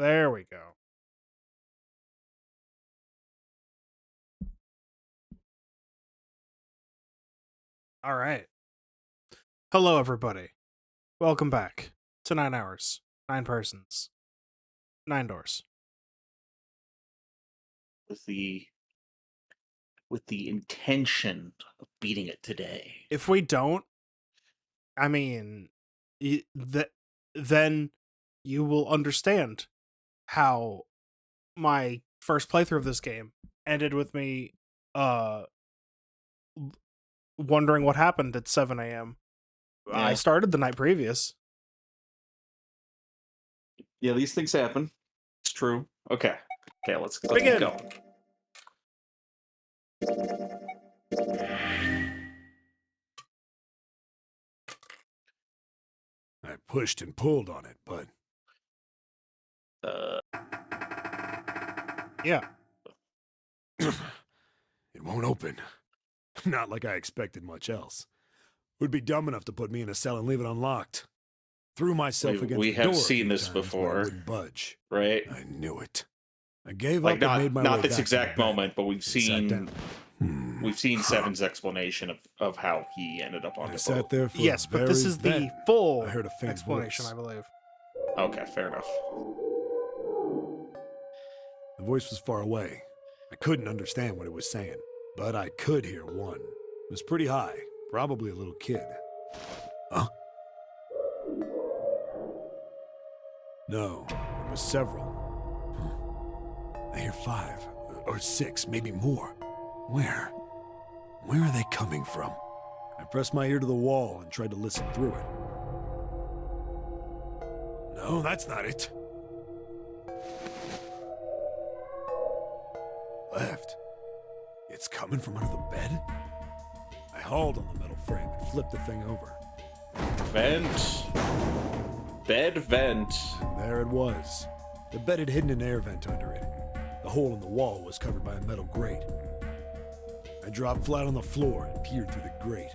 There we go. All right. Hello, everybody. Welcome back to 9 Hours, 9 Persons, 9 Doors. With the intention of beating it today. If we don't, I mean, then you will understand how my first playthrough of this game ended with me wondering what happened at 7 a.m. Yeah. I started the night previous. Yeah, these things happen. It's true. Okay, let's Begin. go. I pushed and pulled on it, but Yeah. it won't open. Not like I expected much else. Would be dumb enough to put me in a cell and leave it unlocked. Threw myself against we the have door a seen few this times, but it before. wouldn't budge. Right? I knew it. I gave Like up and made my not way this back to exact the bed. moment, but we've Sat seen down. we've seen Seven's explanation of how he ended up on I the sat boat. there for Yes, a but this very is the then full I heard a faint explanation, voice. I believe. Okay, fair enough. The voice was far away. I couldn't understand what it was saying, but I could hear one. It was pretty high, probably a little kid. Huh? No, there was several. I hear 5 or 6, maybe more. Where? Where are they coming from? I pressed my ear to the wall and tried to listen through it. No, that's not it. Left. It's coming from under the bed? I hauled on the metal frame and flipped the thing over. Vent. Bed vent. And there it was. The bed had hidden an air vent under it. The hole in the wall was covered by a metal grate. I dropped flat on the floor and peered through the grate.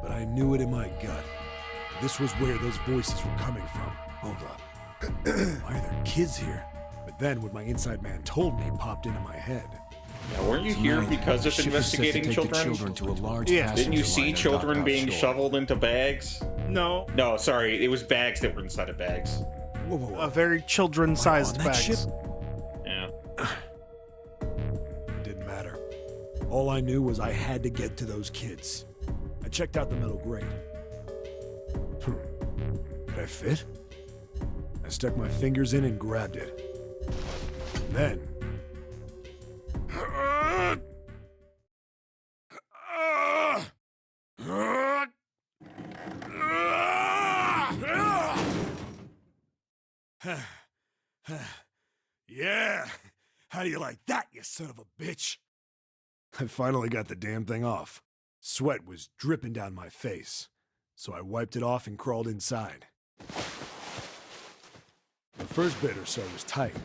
But I knew it in my gut. This was where those voices were coming from. Hold up. Why are there kids here? But then what my inside man told me popped into my head. Now, weren't you here because of investigating children? to a large Yeah. Didn't you passenger see liner children docked being offshore. shoveled into bags? No, No, sorry, it was bags that were inside of bags. Whoa, whoa, whoa. a very children-sized on that bags. ship? Yeah. It didn't matter. All I knew was I had to get to those kids. I checked out the metal grate. Did I fit? I stuck my fingers in and grabbed it. And then... Yeah! How do you like that, you son of a bitch? I finally got the damn thing off. Sweat was dripping down my face, so I wiped it off and crawled inside. The first bit or so was tight.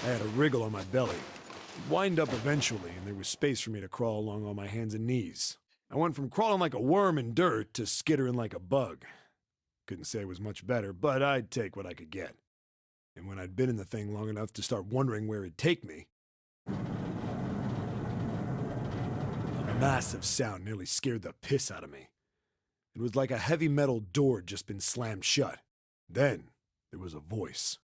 I had a wriggle on my belly. It wind up eventually, and there was space for me to crawl along on my hands and knees. I went from crawling like a worm in dirt to skittering like a bug. Couldn't say it was much better, but I'd take what I could get. And when I'd been in the thing long enough to start wondering where it'd take me, a massive sound nearly scared the piss out of me. It was like a heavy metal door had just been slammed shut. Then there was a voice.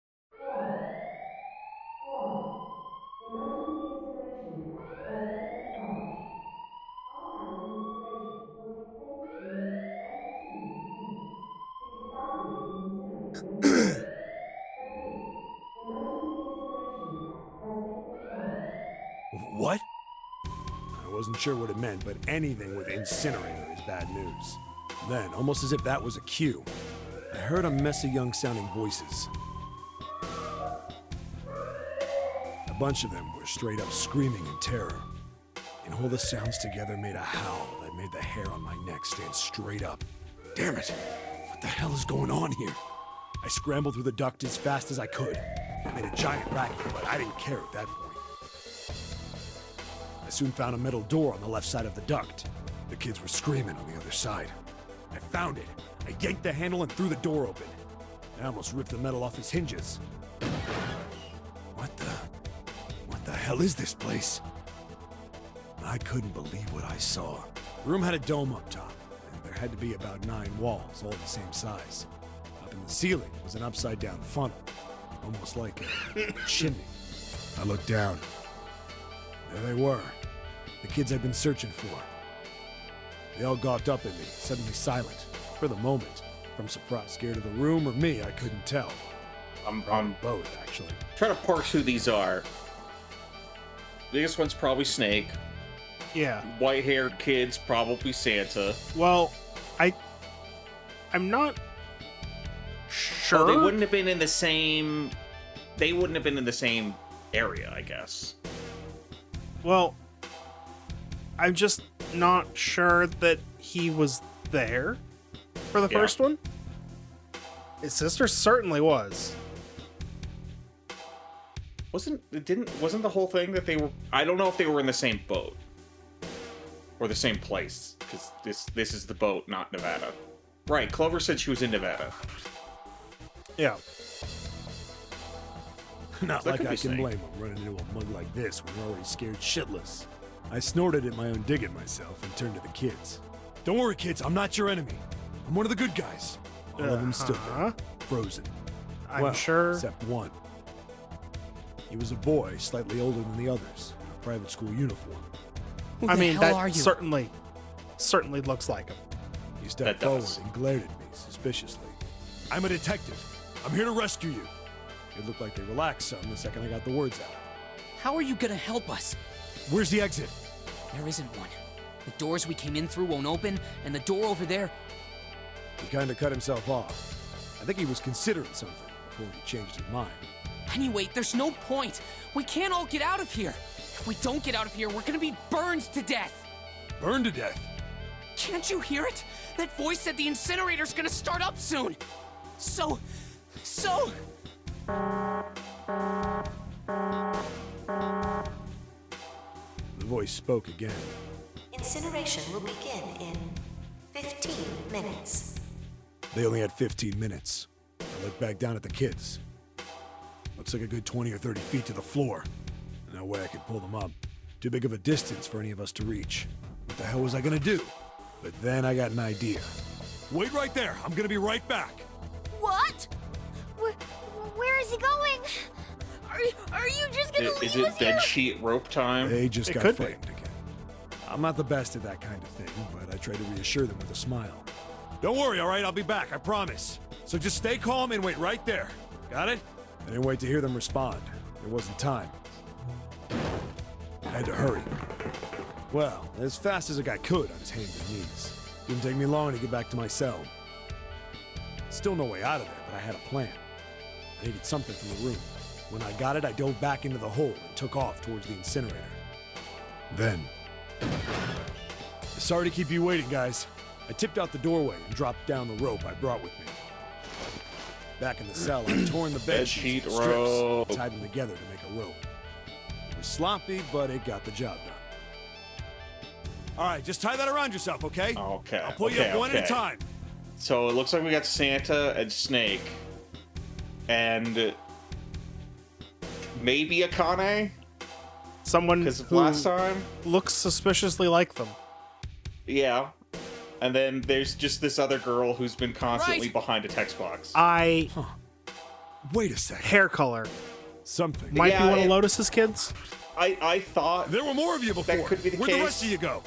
What? I wasn't sure what it meant, but anything with incinerator is bad news. Then, almost as if that was a cue, I heard a mess of young-sounding voices. A bunch of them were straight up screaming in terror. And all the sounds together made a howl that made the hair on my neck stand straight up. Damn it! What the hell is going on here? I scrambled through the duct as fast as I could. It made a giant racket, but I didn't care at that point. I soon found a metal door on the left side of the duct. The kids were screaming on the other side. I found it. I yanked the handle and threw the door open. I almost ripped the metal off its hinges. hell is this place? I couldn't believe what I saw. The room had a dome up top, and there had to be about 9 walls, all the same size. Up in the ceiling was an upside-down funnel, almost like a chimney. I looked down. There they were, the kids I'd been searching for. They all gawked up at me, suddenly silent, for the moment. From surprise, scared of the room or me, I couldn't tell. I'm Both, actually. trying to parse who these are. Biggest one's probably Snake. Yeah. White-haired kid's probably Santa. Well, I'm not sure. Oh, they wouldn't have been in the same. They wouldn't have been in the same area, I guess. Well, I'm just not sure that he was there for the Yeah. first one. His sister certainly was. Wasn't the whole thing that they were? I don't know if they were in the same boat or the same place, because this is the boat, not Nevada. Right? Clover said she was in Nevada. Yeah. Not That like could I be can Snake. blame him running into a mug like this when we're already scared shitless. I snorted at my own dig at myself and turned to the kids. Don't worry, kids, I'm not your enemy. I'm one of the good guys. All of them stood Uh-huh. there, frozen. I'm Well, sure. except one. He was a boy, slightly older than the others, in a private school uniform. Who I the mean, hell are that you? certainly looks like him. He stepped That forward does. and glared at me suspiciously. I'm a detective. I'm here to rescue you. It looked like they relaxed some the second I got the words out. How are you gonna help us? Where's the exit? There isn't one. The doors we came in through won't open, and the door over there... He kind of cut himself off. I think he was considering something before he changed his mind. Anyway, there's no point. We can't all get out of here. If we don't get out of here, we're gonna be burned to death. Burned to death. Can't you hear it? That voice said the incinerator's gonna start up soon. So... The voice spoke again. Incineration will begin in 15 minutes. They only had 15 minutes. I looked back down at the kids. Looks like a good 20 or 30 feet to the floor. No way I could pull them up. Too big of a distance for any of us to reach. What the hell was I gonna do? But then I got an idea. Wait right there. I'm gonna be right back. What? Where is he going? Are you just gonna Is leave it us here? bed sheet rope time? They just It got could be. frightened again. I'm not the best at that kind of thing, but I try to reassure them with a smile. Don't worry, all right? I'll be back, I promise. So just stay calm and wait right there. Got it? I didn't wait to hear them respond. There wasn't time. I had to hurry. Well, as fast as a guy could on his hands and knees. Didn't take me long to get back to my cell. Still no way out of there, but I had a plan. I needed something from the room. When I got it, I dove back into the hole and took off towards the incinerator. Then... Sorry to keep you waiting, guys. I tipped out the doorway and dropped down the rope I brought with me. Back in the cell, I torn the bed Bed sheets sheet into strips rope. and tied them together to make a rope. It was sloppy, but it got the job done. All right, just tie that around yourself, okay? Okay. I'll pull you okay, up one at a okay. time. So it looks like we got Santa and Snake, and maybe Akane Someone because of who last time. looks suspiciously like them. Yeah. And then there's just this other girl who's been constantly Right. behind a text box. I Wait a second. hair color Something. might Yeah, be one of it- Lotus's kids. I thought There were more of you before. could be the Where'd the case. rest of you go?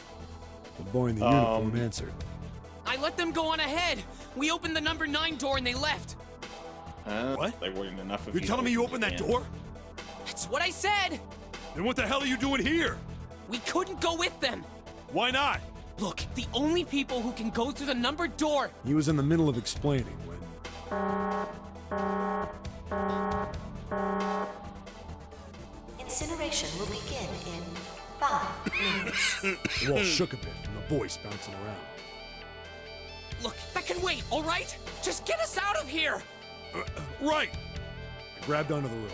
The boy in the uniform answered. I let them go on ahead. We opened the number 9 door and they left. What? There weren't enough of You're telling me you opened that door? That's what I said. Then what the hell are you doing here? We couldn't go with them. Why not? Look, the only people who can go through the numbered door... He was in the middle of explaining when... Incineration will begin in 5 minutes. The wall shook a bit from the voice bouncing around. Look, that can wait, all right? Just get us out of here! Right! I grabbed onto the rope.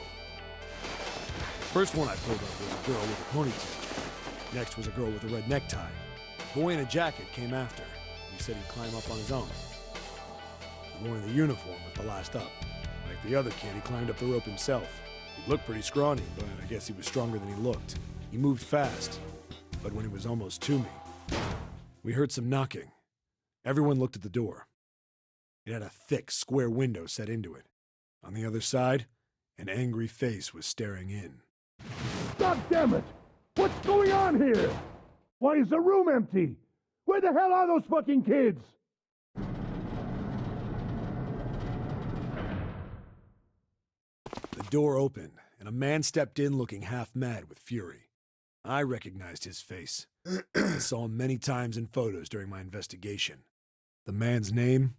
The first one I pulled up was a girl with a ponytail. Next was a girl with a red necktie. A boy in a jacket came after. He said he'd climb up on his own. The boy in the uniform was the last up. Like the other kid, he climbed up the rope himself. He looked pretty scrawny, but I guess he was stronger than he looked. He moved fast, but when he was almost to me, we heard some knocking. Everyone looked at the door. It had a thick, square window set into it. On the other side, an angry face was staring in. God damn it! What's going on here? Why is the room empty? Where the hell are those fucking kids? The door opened, and a man stepped in looking half mad with fury. I recognized his face. I saw him many times in photos during my investigation. The man's name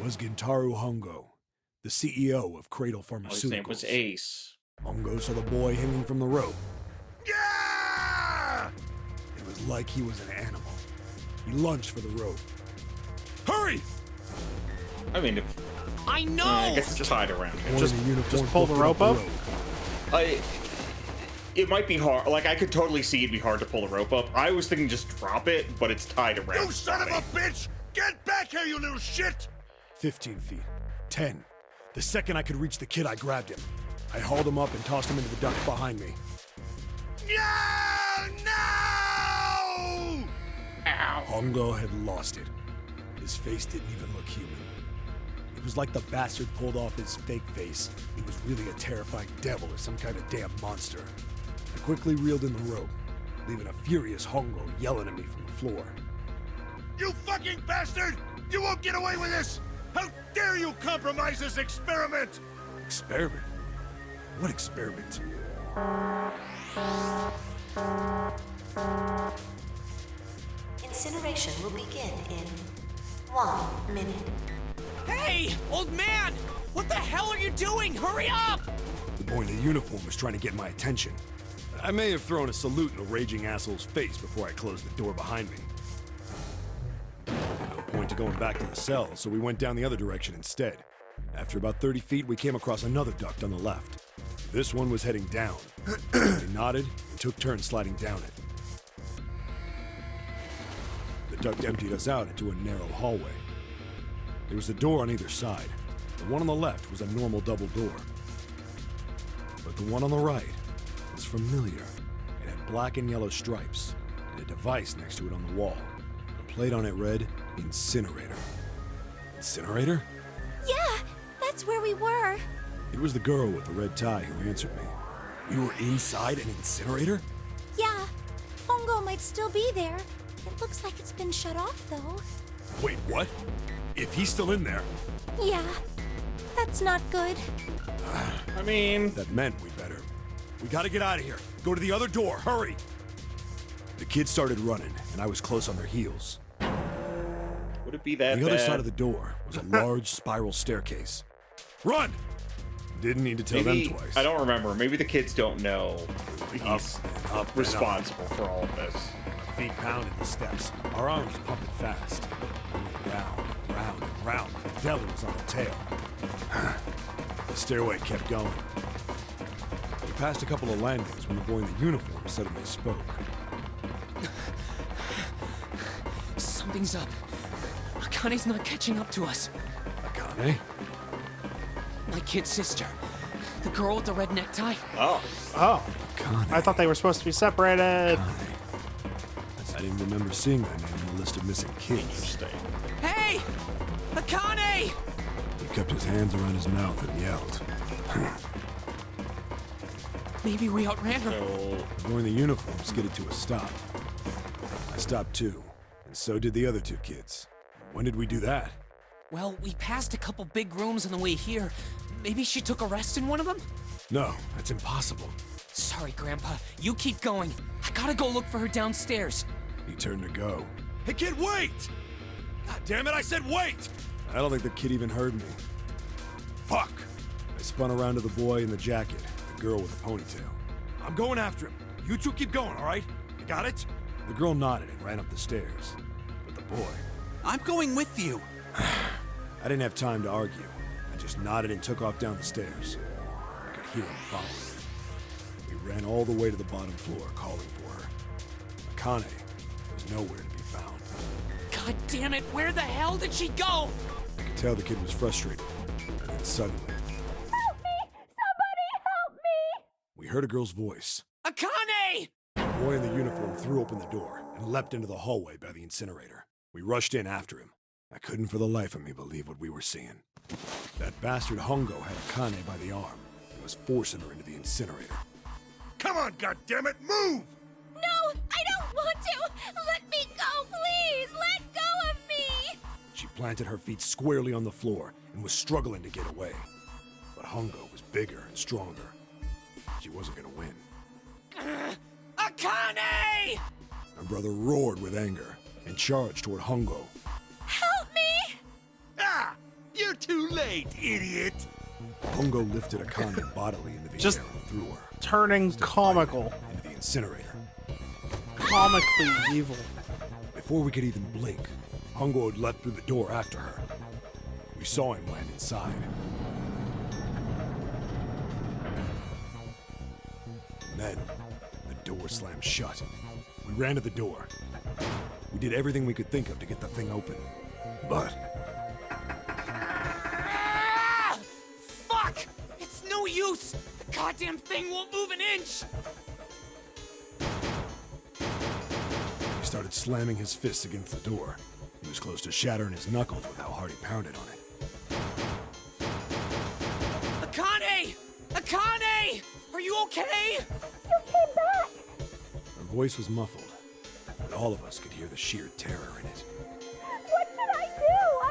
was Gintaro Hongo, the CEO of Cradle Pharmaceuticals. His name was Ace. Hongo saw the boy hanging from the rope. Yeah! It was like he was an animal. He lunged for the rope. Hurry! I mean, if, I know! I guess it's tied around here. Boy in the uniform just pull the lifted rope up? It might be hard. Like, I could totally see it'd be hard to pull the rope up. I was thinking just drop it, but it's tied around. You son of a bitch! Get back here, you little shit! 15 feet. 10. The second I could reach the kid, I grabbed him. I hauled him up and tossed him into the duct behind me. No! No! Ow. Hongo had lost it. His face didn't even look human. It was like the bastard pulled off his fake face. He was really a terrifying devil or some kind of damn monster. I quickly reeled in the rope, leaving a furious Hongo yelling at me from the floor. You fucking bastard! You won't get away with this! How dare you compromise this experiment! Experiment? What experiment? Incineration will begin in 1 minute. Hey, old man! What the hell are you doing? Hurry up! The boy in the uniform was trying to get my attention. I may have thrown a salute in the raging asshole's face before I closed the door behind me. No point to going back to the cell, so we went down the other direction instead. After about 30 feet, we came across another duct on the left. This one was heading down. They nodded and took turns sliding down it. The duct emptied us out into a narrow hallway. There was a door on either side. The one on the left was a normal double door. But the one on the right was familiar. It had black and yellow stripes, and a device next to it on the wall. The plate on it read, Incinerator. Incinerator? Yeah, that's where we were. It was the girl with the red tie who answered me. You were inside an incinerator? Yeah, Hongo might still be there. It looks like it's been shut off, though. Wait, what? If he's still in there, Yeah, that's not good. I mean, that meant we better. We gotta get out of here. Go to the other door, hurry! The kids started running, and I was close on their heels. would it be that The bad? other side of the door was a large spiral staircase. Run! Didn't need to tell Maybe, them twice. I don't remember. Maybe the kids don't know he's and up. responsible for all of this. Our feet pounded the steps, our arms pumping fast. We went round and round and round like the devil was on the tail. The stairway kept going. We passed a couple of landings when the boy in the uniform suddenly spoke. Something's up. Akane's not catching up to us. Akane? My kid's sister. The girl with the red necktie. Oh, Oh, Akane. I thought they were supposed to be separated. I didn't remember seeing that name on the list of missing kids. interesting. Hey! Akane! He kept his hands around his mouth and yelled. Maybe we outran her. So, The boy in the uniform skidded to a stop. I stopped too, and so did the other two kids. When did we do that? Well, we passed a couple big rooms on the way here. Maybe she took a rest in one of them? No, that's impossible. Sorry, Grandpa. You keep going. I gotta go look for her downstairs. He turned to go. Hey, kid, wait! God damn it, I said wait! I don't think the kid even heard me. Fuck! I spun around to the boy in the jacket, the girl with the ponytail. I'm going after him. You two keep going, all right? You got it? The girl nodded and ran up the stairs. But the boy... I'm going with you. I didn't have time to argue. I just nodded and took off down the stairs. I could hear him following me. We ran all the way to the bottom floor, calling for her. Akane was nowhere to be found. God damn it, where the hell did she go? I could tell the kid was frustrated. And then suddenly... Help me! Somebody heard a girl's voice. Akane! The boy in the uniform threw open the door and leapt into the hallway by the incinerator. We rushed in after him. I couldn't for the life of me believe what we were seeing. That bastard Hongo had Akane by the arm and was forcing her into the incinerator. Come on, goddammit, move! No, I don't want to! Let me go, please! Let go of me! She planted her feet squarely on the floor and was struggling to get away. But Hongo was bigger and stronger. She wasn't gonna win. Akane! My brother roared with anger and charged toward Hongo. Help me! Ah! You're too late, idiot! Hongo lifted Akane bodily into the Just air and threw her Turning comical. into the incinerator. Comically evil. Before we could even blink, Hongo had leapt through the door after her. We saw him land inside. And then, the door slammed shut. We ran to the door. We did everything we could think of to get the thing open. But Ah! Fuck! It's no use! The goddamn thing won't move an inch! he started slamming his fists against the door. He was close to shattering his knuckles with how hard he pounded on it. Akane! Akane! Are you okay? You came back! Her voice was muffled, but all of us could hear the sheer terror in it. What should I do? I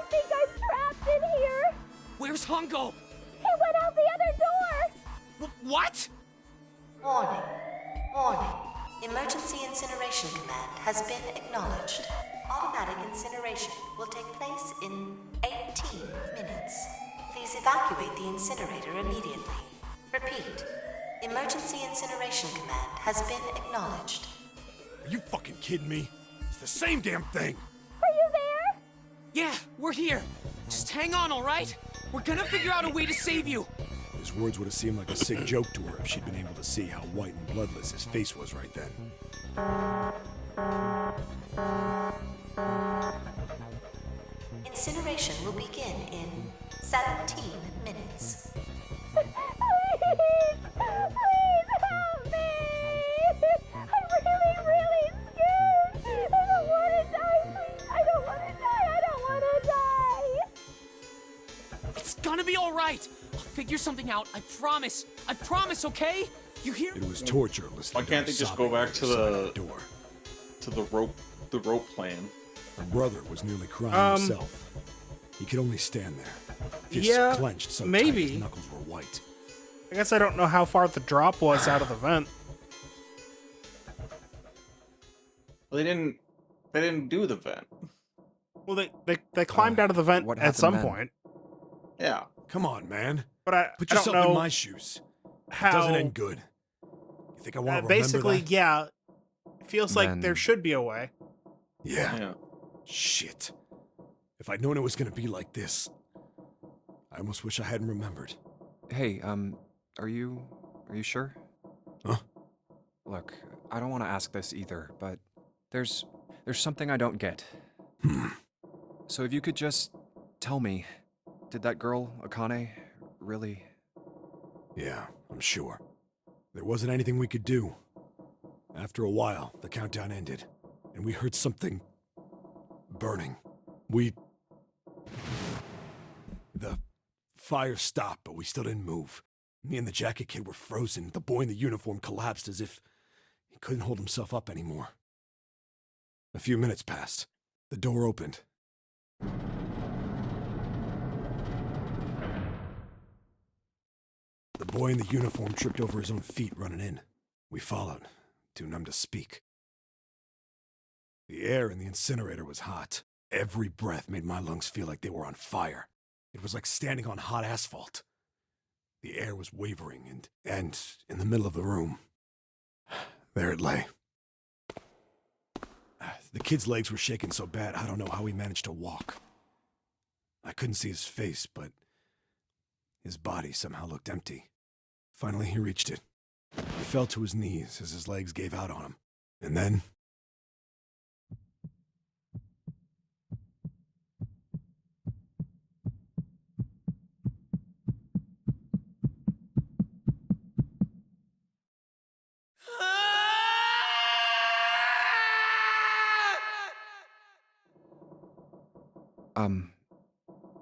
think I'm trapped in here! Where's Hongo? He went out the other door! What? Warning. Warning. Emergency incineration command has been acknowledged. Automatic incineration will take place in 18 minutes. Please evacuate the incinerator immediately. Repeat. Emergency incineration command has been acknowledged. Are you fucking kidding me? It's the same damn thing! Are you there? Yeah, we're here. Just hang on, all right? We're gonna figure out a way to save you. His words would have seemed like a sick joke to her if she'd been able to see how white and bloodless his face was right then. Incineration will begin in 17 minutes. Please! Please help me! I'm really, really scared! I don't want to die, please! I don't want to die! I don't want to die! It's gonna be all right. I'll figure something out. I promise. I promise, okay? You hear? It was torture listening Why can't to her they just sobbing go back on to the side the- of door. To the rope plan. Her brother was nearly crying himself. He could only stand there, fists yeah, clenched so tight maybe. his knuckles were white. I guess I don't know how far the drop was out of the vent. Well, they didn't do the vent. Well, they climbed out of the vent what at some happened then? point, Yeah. Come on, man. but I Put don't yourself know in my shoes. It how. doesn't end good. You think I want to remember Basically, that? yeah. It feels like there Then- should be a way. Yeah. Yeah. Shit. If I'd known it was gonna be like this, I almost wish I hadn't remembered. Hey, are you sure? Huh? Look, I don't want to ask this either, but there's something I don't get. So if you could just tell me, did that girl, Akane, really... Yeah, I'm sure. There wasn't anything we could do. After a while, the countdown ended, and we heard something burning. The fire stopped, but we still didn't move. Me and the jacket kid were frozen. The boy in the uniform collapsed as if he couldn't hold himself up anymore. A few minutes passed. The door opened. The boy in the uniform tripped over his own feet running in. We followed, too numb to speak. The air in the incinerator was hot. Every breath made my lungs feel like they were on fire. It was like standing on hot asphalt. The air was wavering, and in the middle of the room, there it lay. The kid's legs were shaking so bad, I don't know how he managed to walk. I couldn't see his face, but his body somehow looked empty. Finally, he reached it. He fell to his knees as his legs gave out on him. And then...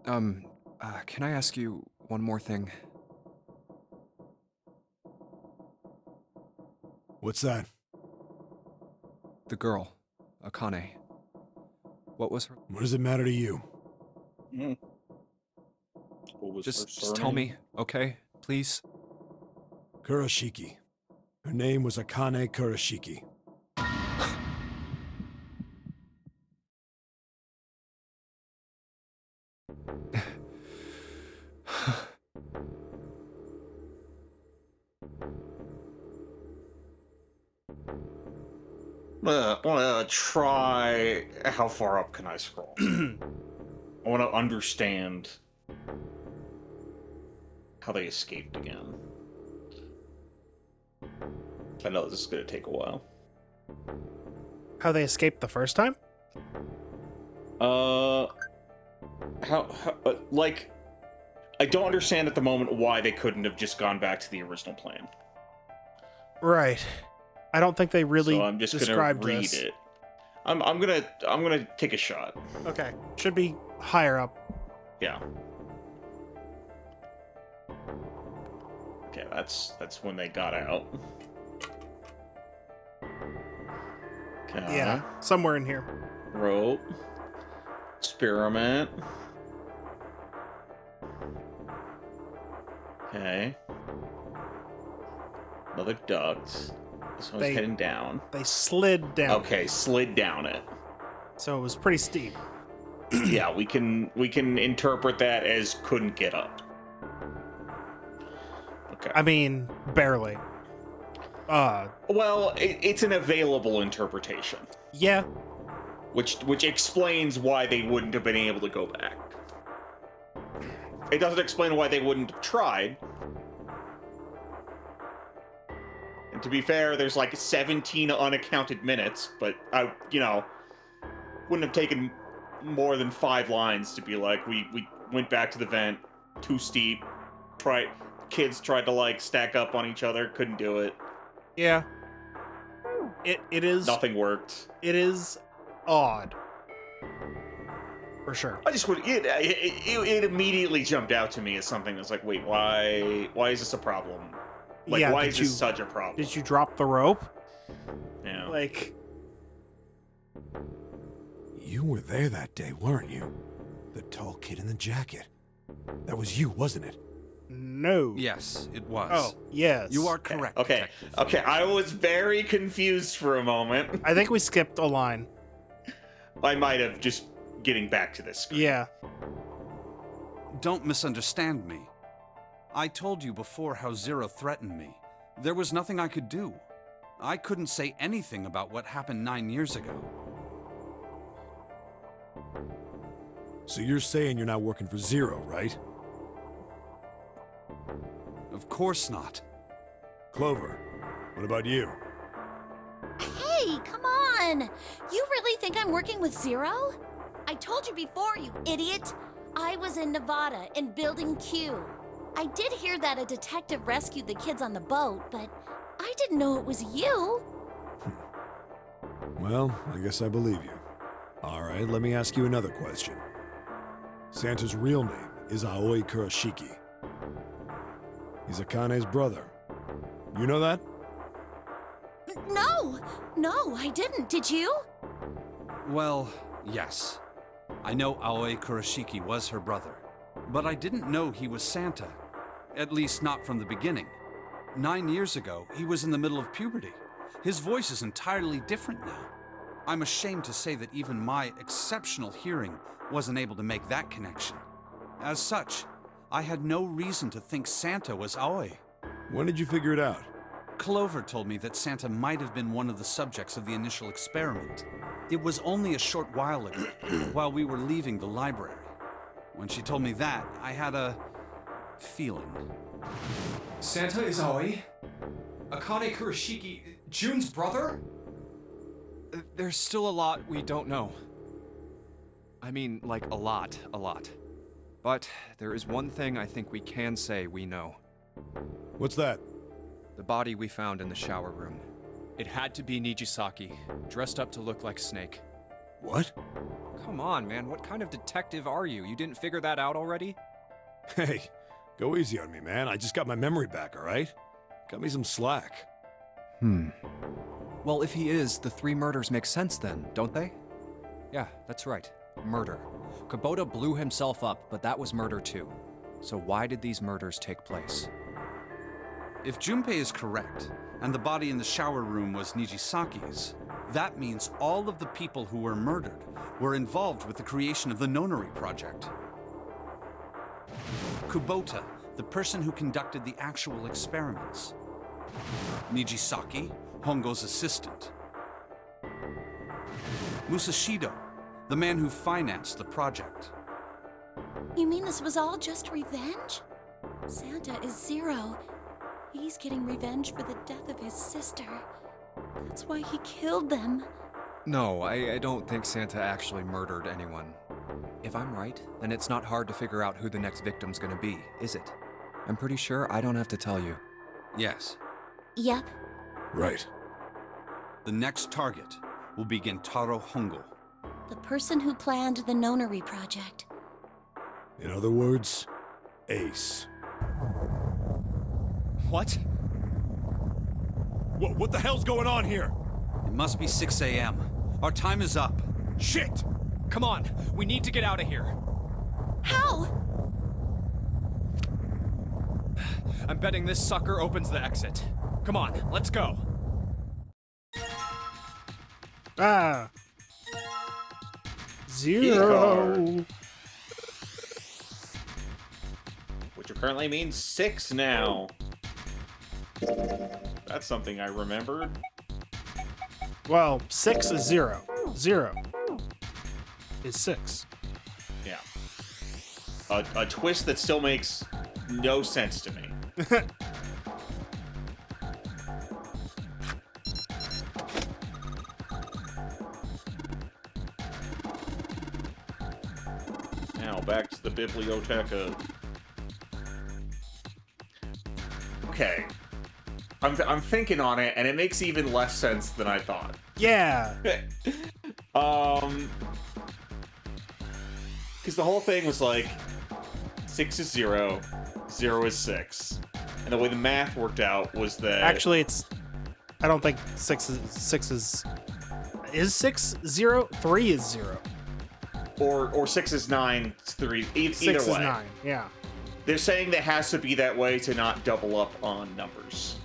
Can I ask you one more thing? What's that? The girl, Akane. What was her? What does it matter to you? What was Just tell me, okay? Please? Kurashiki. Her name was Akane Kurashiki. I want to try. How far up can I scroll? I want to understand how they escaped again. I know this is going to take a while. How they escaped the first time? Like, I don't understand at the moment why they couldn't have just gone back to the original plan. Right. I don't think they really So I'm just described gonna read this. it. I'm gonna take a shot. Okay. Should be higher up. Yeah. Okay, that's when they got out. Okay. Yeah, somewhere in here. Rope. Experiment. Okay. Another duct. This one's heading down. They slid down. Okay, slid down it. So it was pretty steep. Yeah, we can interpret that as couldn't get up. Okay. I mean, barely. Well, it's an available interpretation, Yeah. which explains why they wouldn't have been able to go back. It doesn't explain why they wouldn't have tried. And to be fair, there's like 17 unaccounted minutes, but I, wouldn't have taken more than 5 lines to be like, we went back to the vent, too steep, kids tried to like stack up on each other, couldn't do it. Yeah. It is. Nothing worked. It is odd. For sure. I just would. It immediately jumped out to me as something that's like, wait, why is this a problem? Like, Yeah, why did is this you- such a problem? Did you drop the rope? Yeah. Like, You were there that day, weren't you? The tall kid in the jacket. That was you, wasn't it? no. Yes, it was. Oh, yes. You are correct. Okay. Detective. Okay. I was very confused for a moment. I think we skipped a line. I might have just getting back to this. Yeah. Don't misunderstand me. I told you before how Zero threatened me. There was nothing I could do. I couldn't say anything about what happened 9 years ago. So you're saying you're not working for Zero, right? Of course not. Clover, what about you? Hey, come on! You really think I'm working with Zero? I told you before, you idiot! I was in Nevada, in Building Q. I did hear that a detective rescued the kids on the boat, but I didn't know it was you. Well, I guess I believe you. All right, let me ask you another question. Santa's real name is Aoi Kurashiki. He's Akane's brother. You know that? No, I didn't. Did you? Well, yes. I know Aoi Kurashiki was her brother, but I didn't know he was Santa. At least not from the beginning. 9 years ago, he was in the middle of puberty. His voice is entirely different now. I'm ashamed to say that even my exceptional hearing wasn't able to make that connection. As such, I had no reason to think Santa was Aoi. When did you figure it out? Clover told me that Santa might have been one of the subjects of the initial experiment. It was only a short while ago, while we were leaving the library. When she told me that, I had a feeling. Santa is Aoi? Akane Kurashiki, June's brother? There's still a lot we don't know. I mean, like, a lot. But there is one thing I think we can say we know. What's that? The body we found in the shower room. It had to be Nijisaki, dressed up to look like Snake. What? Come on, man. What kind of detective are you? You didn't figure that out already? Hey, go easy on me, man. I just got my memory back, all right? Cut me some slack. Well, if he is, the 3 murders make sense then, don't they? Yeah, that's right. Murder. Kubota blew himself up, but that was murder too. So why did these murders take place? If Junpei is correct, and the body in the shower room was Nijisaki's, that means all of the people who were murdered were involved with the creation of the Nonary Project. Kubota, the person who conducted the actual experiments. Nijisaki, Hongo's assistant. Musashido, the man who financed the project. You mean this was all just revenge? Santa is Zero. He's getting revenge for the death of his sister. That's why he killed them. No, I don't think Santa actually murdered anyone. If I'm right, then it's not hard to figure out who the next victim's gonna be, is it? I'm pretty sure I don't have to tell you. Yes, Yep. Right. the next target will be Gentaro Hongo. The person who planned the Nonary Project. In other words, Ace. What? What the hell's going on here? It must be 6 a.m. Our time is up. Shit! Come on, we need to get out of here. How? I'm betting this sucker opens the exit. Come on, let's go. Ah. 0. Which currently means 6 now. That's something I remembered. Well, 6 is 0. 0 is 6. Yeah. A twist that still makes no sense to me. Now back to the biblioteca. Okay. I'm thinking on it, and it makes even less sense than I thought. Yeah. Because the whole thing was like 6 is 0, 0 is 6, and the way the math worked out was that Actually, it's. I don't think 6 is. Is 6 0? 3 is 0. or 6 is 9, 3. 6 Either is way, 9. Yeah. they're saying that has to be that way to not double up on numbers.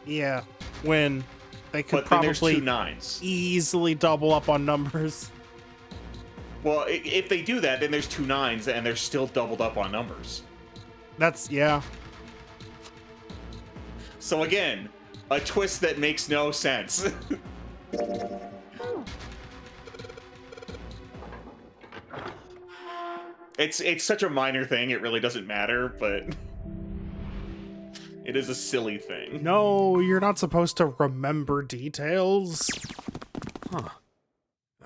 Yeah. When they could But then there's probably two 9s. easily double up on numbers. Well, if they do that, then there's two 9s, and they're still doubled up on numbers. That's. Yeah. So again, a twist that makes no sense. It's such a minor thing, it really doesn't matter, but it is a silly thing. No, you're not supposed to remember details. Huh.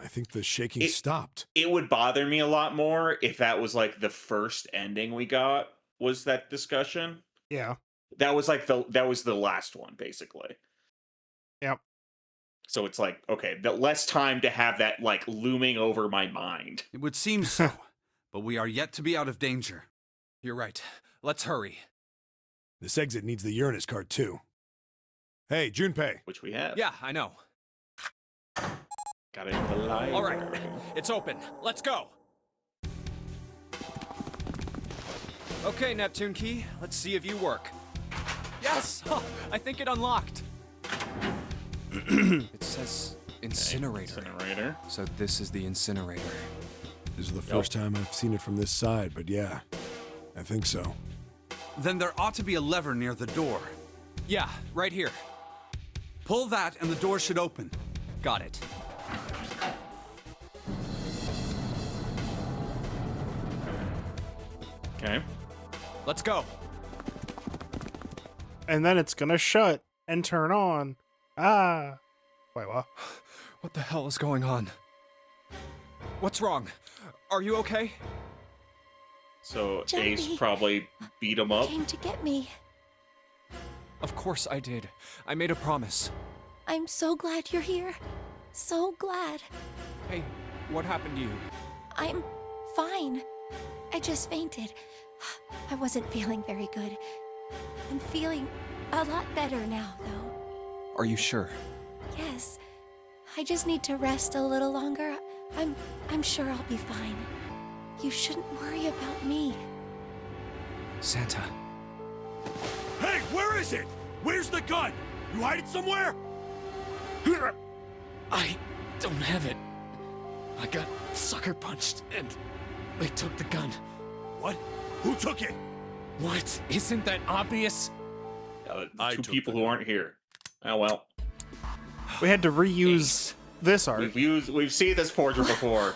I think the shaking stopped. It would bother me a lot more if that was like the first ending we got, was that discussion. Yeah. That was like the last one, basically. Yep. So it's like, okay, the less time to have that like looming over my mind. It would seem so, but we are yet to be out of danger. You're right. Let's hurry. This exit needs the Uranus card, too. Hey, Junpei. Which we have. Yeah, I know. Got it in the light. All right, it's open. Let's go. Okay, Neptune Key, let's see if you work. Yes! Huh, I think it unlocked. It says incinerator. Incinerator. So this is the incinerator. This is the first time I've seen it from this side, but yeah, I think so. Then there ought to be a lever near the door. Yeah, right here. Pull that and the door should open. Got it. Okay. Let's go. And then it's gonna shut and turn on. Ah. Wait, what? What the hell is going on? What's wrong? Are you okay? So Johnny. Ace probably beat him up. Came to get me. Of course I did. I made a promise. I'm so glad you're here. So glad. Hey, what happened to you? I'm fine. I just fainted. I wasn't feeling very good. I'm feeling a lot better now, though. Are you sure? Yes. I just need to rest a little longer. I'm sure I'll be fine. You shouldn't worry about me. Santa. Hey, where is it? Where's the gun? You hide it somewhere? I don't have it. I got sucker punched and they took the gun. What? Who took it? What? Isn't that obvious? Two people who aren't here. Oh well. We had to reuse this art. We've seen this portrait before.